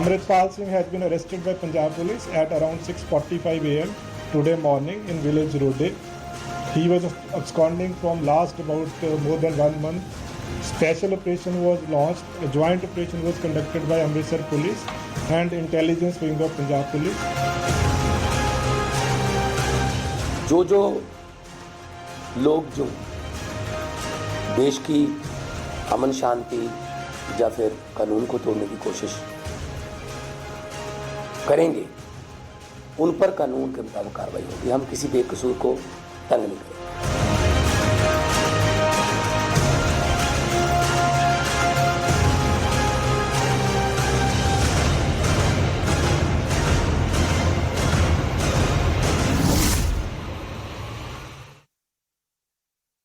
Amritpal Singh has been arrested by Punjab police at around 6:45 a.m. today morning in village Rode. He was absconding from last about more than 1 month. Special operation was launched. A joint operation was conducted by Amritsar police and intelligence wing of Punjab police. जो लोग जो देश की अमन शांति या फिर कानून को तोड़ने की कोशिश करेंगे, उन पर कानून के मुताबिक कार्रवाई होगी। हम किसी बेकसूर को तंग नहीं करेंगे।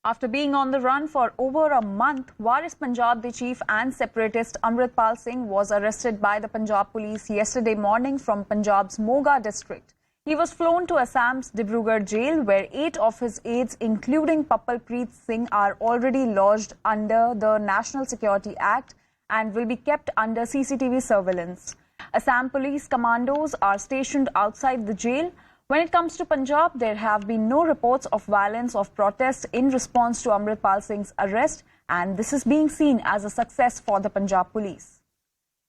After being on the run for over a month, Waris Punjab, the chief and separatist Amritpal Singh was arrested by the Punjab police yesterday morning from Punjab's Moga district. He was flown to Assam's Dibrugarh jail, where 8 of his aides, including Papalpreet Singh, are already lodged under the National Security Act and will be kept under CCTV surveillance. Assam police commandos are stationed outside the jail. When it comes to Punjab, there have been no reports of violence or protest in response to Amritpal Singh's arrest, and this is being seen as a success for the Punjab police.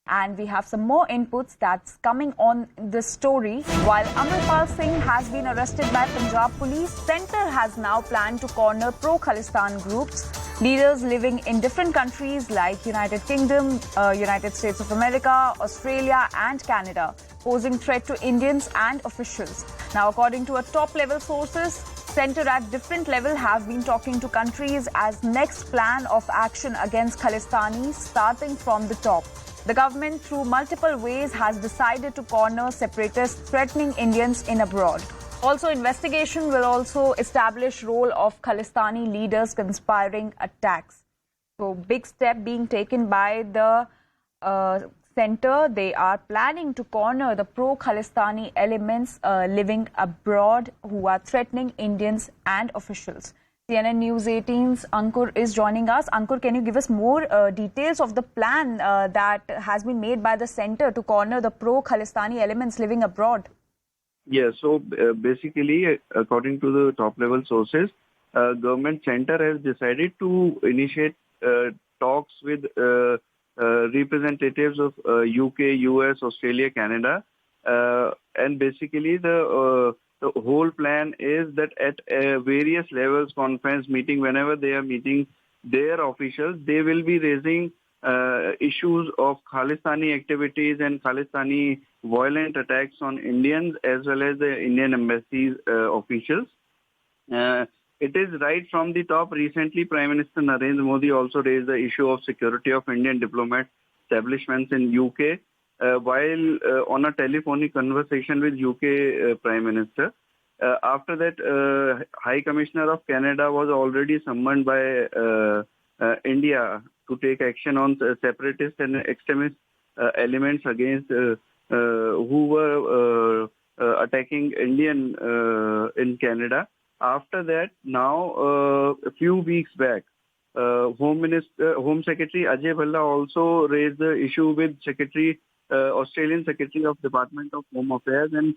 And we have some more inputs that's coming on this story. While Amritpal Singh has been arrested by Punjab police, Centre has now planned to corner pro-Khalistan groups, leaders living in different countries like United Kingdom, United States of America, Australia and Canada, posing threat to Indians and officials. Now, according to a top-level sources, Centre at different level have been talking to countries as next plan of action against Khalistanis, starting from the top. The government, through multiple ways, has decided to corner separatists threatening Indians in abroad. Also, investigation will also establish role of Khalistani leaders conspiring attacks. So, big step being taken by the Centre. They are planning to corner the pro-Khalistani elements living abroad who are threatening Indians and officials. CNN News 18's Ankur is joining us. Ankur, can you give us more details of the plan that has been made by the Centre to corner the pro-Khalistani elements living abroad? Yes, so basically, according to the top-level sources, government Centre has decided to initiate talks with representatives of UK, US, Australia, Canada, and basically the whole plan is that at various levels, conference meeting, whenever they are meeting their officials, they will be raising issues of Khalistani activities and Khalistani violent attacks on Indians as well as the Indian embassy's officials. It is right from the top. Recently, Prime Minister Narendra Modi also raised the issue of security of Indian diplomat establishments in UK while on a telephonic conversation with UK Prime Minister. After that, High Commissioner of Canada was already summoned by India to take action on separatist and extremist elements against who were attacking Indian in Canada. After that, now a few weeks back, Home Secretary Ajay Bhalla also raised the issue with Australian Secretary of Department of Home Affairs and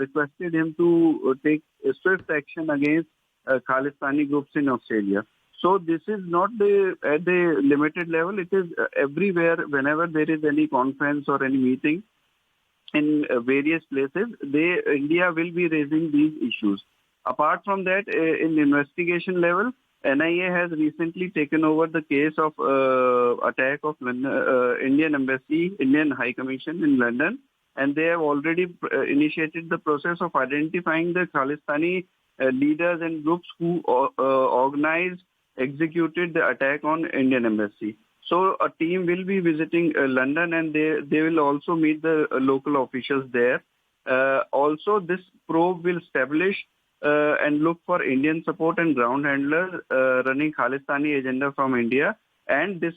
requested him to take swift action against Khalistani groups in Australia. So this is not at the limited level. It is everywhere. Whenever there is any conference or any meeting in various places, India will be raising these issues. Apart from that, in investigation level, NIA has recently taken over the case of attack of Indian Embassy, Indian High Commission in London, and they have already initiated the process of identifying the Khalistani leaders and groups who organized, executed the attack on Indian Embassy. So a team will be visiting London and they will also meet the local officials there. Also, this probe will establish and look for Indian support and ground handlers running Khalistani agenda from India. And this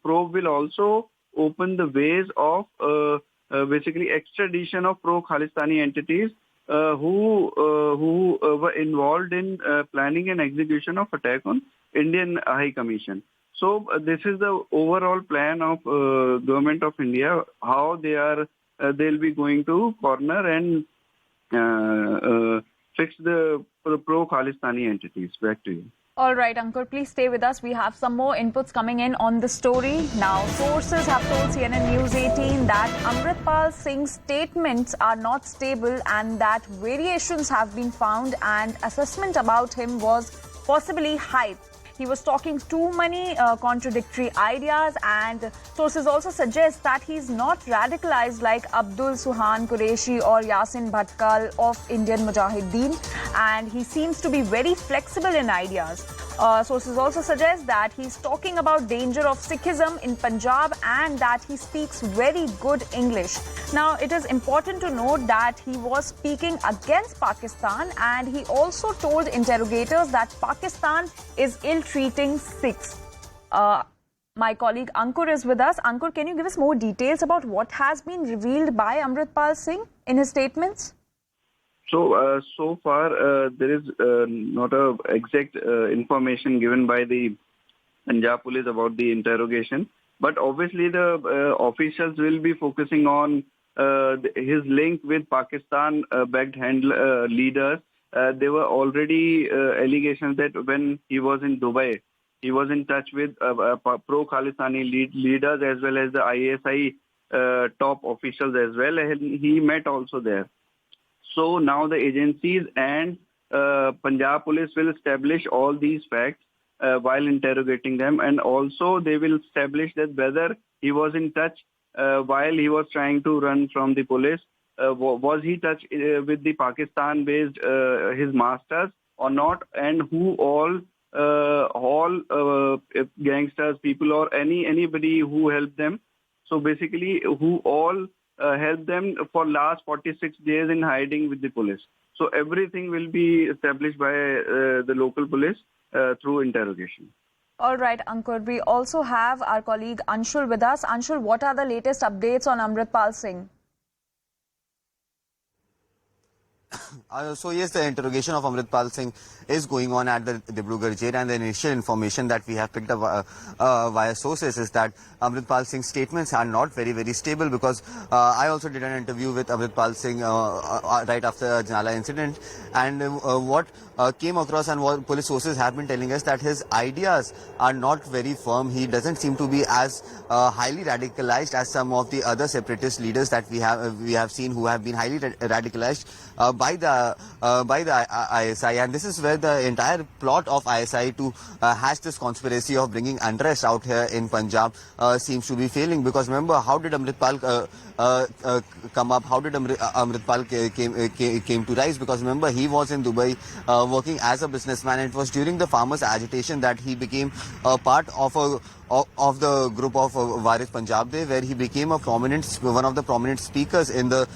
probe will also open the ways of basically extradition of pro-Khalistani entities who were involved in planning and execution of attack on Indian High Commission. So this is the overall plan of government of India, how they'll be going to corner and fix the pro-Khalistani entities. Back to you. All right, Ankur, please stay with us. We have some more inputs coming in on the story. Now, sources have told CNN News 18 that Amritpal Singh's statements are not stable and that variations have been found and assessment about him was possibly hype. He was talking too many contradictory ideas, and sources also suggest that he's not radicalized like Abdul Suhan Qureshi or Yasin Bhatkal of Indian Mujahideen, and he seems to be very flexible in ideas. Sources also suggest that he's talking about danger of Sikhism in Punjab and that he speaks very good English. Now, it is important to note that he was speaking against Pakistan, and he also told interrogators that Pakistan is ill-treating Sikhs. My colleague Ankur is with us. Ankur, can you give us more details about what has been revealed by Amritpal Singh in his statements? So far, there is not a exact information given by the Punjab police about the interrogation. But obviously, the officials will be focusing on his link with Pakistan-backed leaders. There were already allegations that when he was in Dubai, he was in touch with pro-Khalistani leaders as well as the ISI top officials as well. And he met also there. So now the agencies and Punjab police will establish all these facts while interrogating them, and also they will establish that whether he was in touch while he was trying to run from the police. Was he touch with the Pakistan-based his masters or not, and who all gangsters, people or anybody who helped them. So basically, who all helped them for last 46 days in hiding with the police. So everything will be established by the local police through interrogation. All right, Ankur. We also have our colleague Anshul with us. Anshul, what are the latest updates on Amritpal Singh? So yes, the interrogation of Amritpal Singh is going on at the Dibrugarh jail, and the initial information that we have picked up via sources is that Amritpal Singh's statements are not very stable, because I also did an interview with Amritpal Singh right after the Ajnala incident, and what came across and what police sources have been telling us that his ideas are not very firm. He doesn't seem to be as highly radicalized as some of the other separatist leaders that we have seen who have been highly radicalized by the ISI, and this is where the entire plot of ISI to hatch this conspiracy of bringing unrest out here in Punjab seems to be failing. Because remember, how did Amritpal come up? How did Amritpal came to rise? Because remember, he was in Dubai working as a businessman, and it was during the farmers' agitation that he became a part of the group of Waris Punjab Day, where he became one of the prominent speakers in the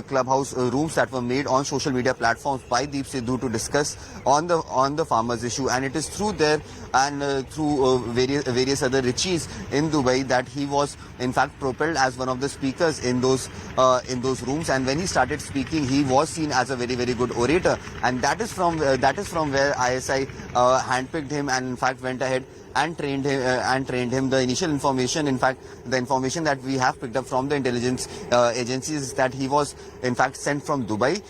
clubhouse rooms that were made on social media platforms by Deep Sidhu to discuss on the farmers issue. And it is through there and through various other richies in Dubai that he was in fact propelled as one of the speakers in those rooms. And when he started speaking, he was seen as a very good orator, and that is from where ISI handpicked him and in fact went ahead and trained him. The initial information, in fact, the information that we have picked up from the intelligence agencies is that he was in fact sent from Dubai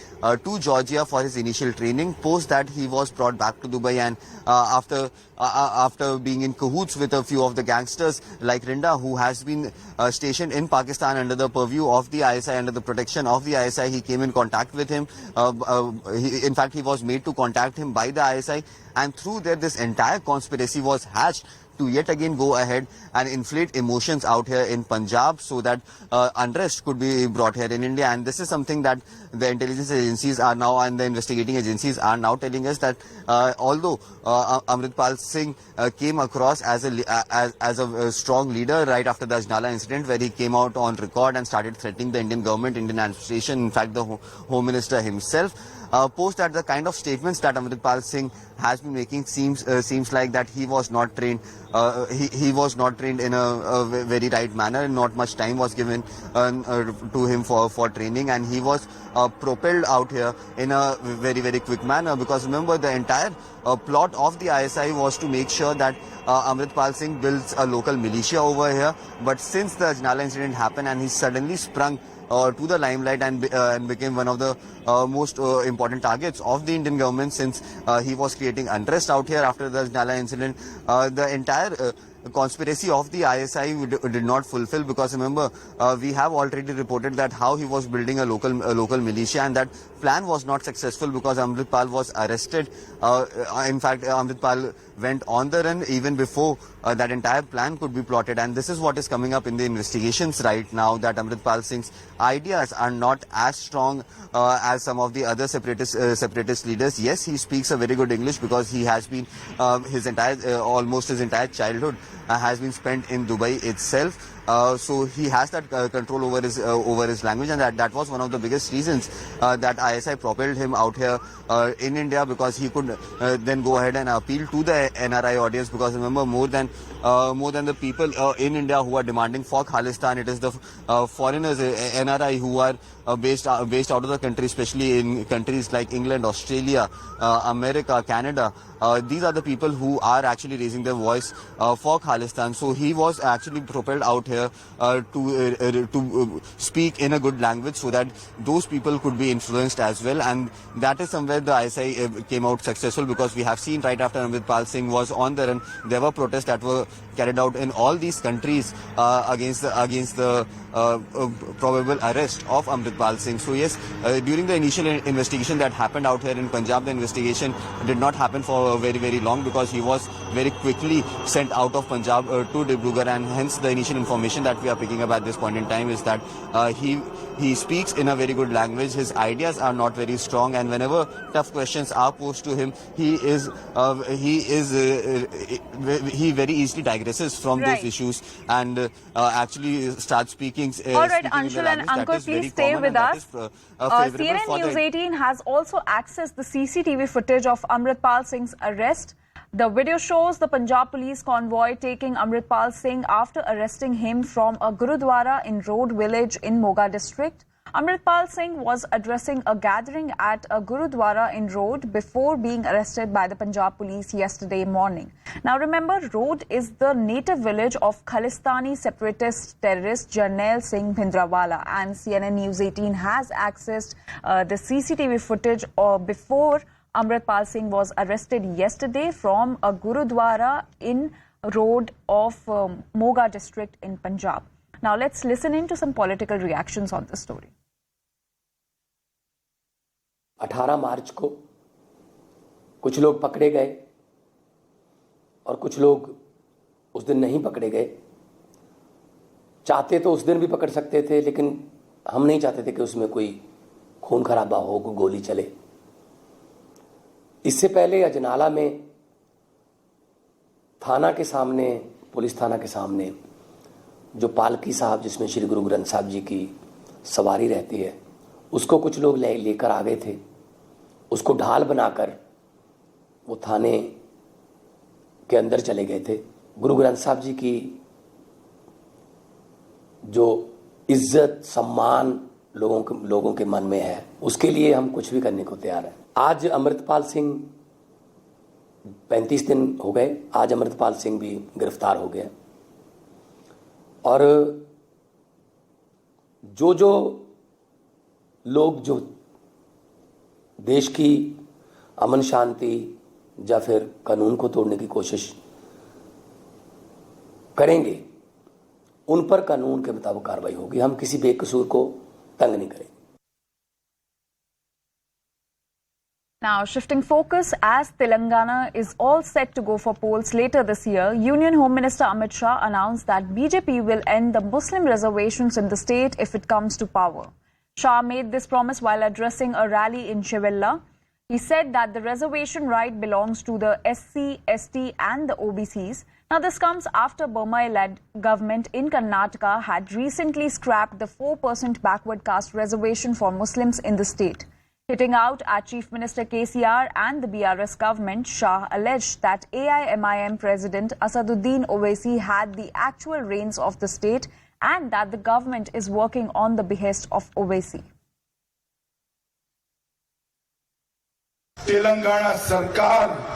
to Georgia for his initial training. Post that, he was brought back to Dubai, and after being in cahoots with a few of the gangsters like Rinda, who has been stationed in Pakistan under the purview of the ISI, under the protection of the ISI, he came in contact with him. In fact, he was made to contact him by the ISI, and through there this entire conspiracy was hatched to yet again go ahead and inflate emotions out here in Punjab so that unrest could be brought here in India. And this is something that the intelligence agencies are now, and the investigating agencies are now telling us, that although Amritpal Singh came across as a strong leader right after the Ajnala incident, where he came out on record and started threatening the Indian government, Indian administration, in fact the Home Minister himself, post that the kind of statements that Amritpal Singh has been making seems like that he was not trained. He was not trained in a very right manner, and not much time was given to him for training, and he was propelled out here in a very quick manner. Because remember, the entire plot of the ISI was to make sure that Amritpal Singh builds a local militia over here. But since the Ajnala incident happened and he suddenly sprung to the limelight and became one of the most important targets of the Indian government, since he was creating unrest out here after the Ajnala incident, the entire conspiracy of the ISI did not fulfill. Because remember, we have already reported that how he was building a local militia, and that plan was not successful because Amritpal was arrested. In fact, Amritpal went on the run even before that entire plan could be plotted. And this is what is coming up in the investigations right now, that Amritpal Singh's ideas are not as strong as some of the other separatist leaders. Yes, he speaks a very good English because he has been almost his entire childhood has been spent in Dubai itself. So he has that control over his language, and that was one of the biggest reasons that ISI propelled him out here in India, because he could then go ahead and appeal to the NRI audience. Because remember, more than the people in India who are demanding for Khalistan, it is the foreigners, NRI, who are based out of the country, especially in countries like England, Australia, America, Canada. These are the people who are actually raising their voice for Khalistan. So he was actually propelled out here to speak in a good language, so that those people could be influenced as well. And that is somewhere the ISI came out successful, because we have seen right after Amritpal Singh was on the run, there were protests that were carried out in all these countries against the probable arrest of Amritpal Singh. So yes, during the initial investigation that happened out here in Punjab, the investigation did not happen for very long, because he was very quickly sent out of Punjab to Dibrugarh, and hence the initial information that we are picking up at this point in time is that he speaks in a very good language. His ideas are not very strong, and whenever tough questions are posed to him, he very easily digresses from those issues and actually starts speaking. All right, Anshul and Ankur, please stay with us. CNN News 18 has also accessed the CCTV footage of Amritpal Singh's arrest. The video shows the Punjab police convoy taking Amritpal Singh after arresting him from a Gurudwara in Road village in Moga district. Amritpal Singh was addressing a gathering at a Gurudwara in Road before being arrested by the Punjab police yesterday morning. Now remember, Road is the native village of Khalistani separatist terrorist Jarnail Singh Bhindrawala, and CNN News 18 has accessed the CCTV footage before Amritpal Singh was arrested yesterday from a Gurudwara in Road of Moga district in Punjab. Now let's listen in to some political reactions on this story. 18 मार्च को कुछ लोग पकड़े गए और कुछ लोग उस दिन नहीं पकड़े गए। चाहते तो उस दिन भी पकड़ सकते थे, लेकिन हम नहीं चाहते थे कि उसमें कोई खून खराबा हो, कोई गोली चले। इससे पहले अजनाला में थाना के सामने, पुलिस थाना के सामने जो पालकी साहब, जिसमें श्री गुरु ग्रंथ साहब जी की सवारी रहती है, उसको कुछ लोग लेकर आ गए थे। उसको ढाल बनाकर वो थाने के अंदर चले गए थे। गुरु ग्रंथ साहब जी की जो इज्जत, सम्मान लोगों के मन में है, उसके लिए हम कुछ भी करने को तैयार हैं। आज अमृतपाल सिंह 35 दिन हो गए, आज अमृतपाल सिंह भी गिरफ्तार हो गया। और जो लोग जो देश की अमन शांति या फिर कानून को तोड़ने की कोशिश करेंगे, उन पर कानून के मुताबिक कार्रवाई होगी। हम किसी बेकसूर को तंग नहीं करेंगे। Now, shifting focus, as Telangana is all set to go for polls later this year, Union Home Minister Amit Shah announced that BJP will end the Muslim reservations in the state if it comes to power. Shah made this promise while addressing a rally in Chevella. He said that the reservation right belongs to the SC, ST and the OBCs. Now, this comes after Burma-led government in Karnataka had recently scrapped the 4% backward caste reservation for Muslims in the state. Hitting out at Chief Minister KCR and the BRS government, Shah alleged that AIMIM President Asaduddin Owaisi had the actual reins of the state and that the government is working on the behest of Owaisi. Telangana सरकार